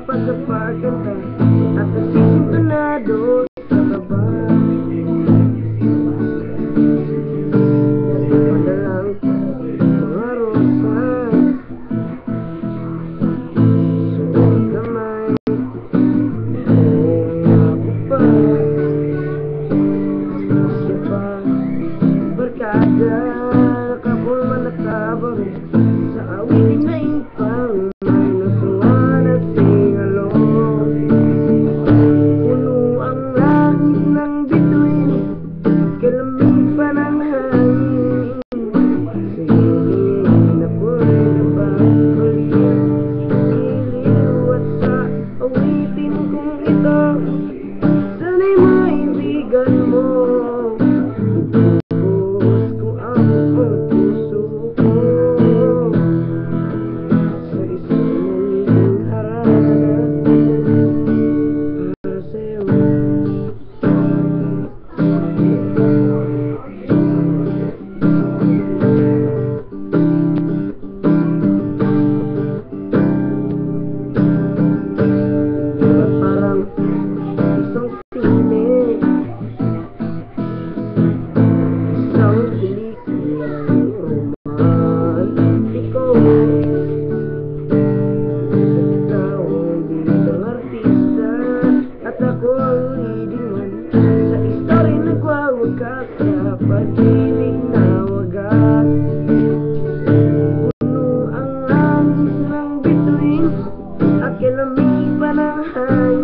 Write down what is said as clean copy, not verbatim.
Pagkaganda at nasintonado sa baba. Padalang mga rosas, suot kamay, ako pa, siya pa, barkada, nakapulman at kabaro, sa awitin na impang may nasungan at kalamig pa ng hangin, sige na po'y napapaliw, iliw at sa awitin kong ito, sana'y maibigan mo, ibubos ko ang puso ko, sa isang muling harana, para sa'yo. Pag-ibig na wagas, puno ang langit ng bituin, at kalamig pa ng hangin.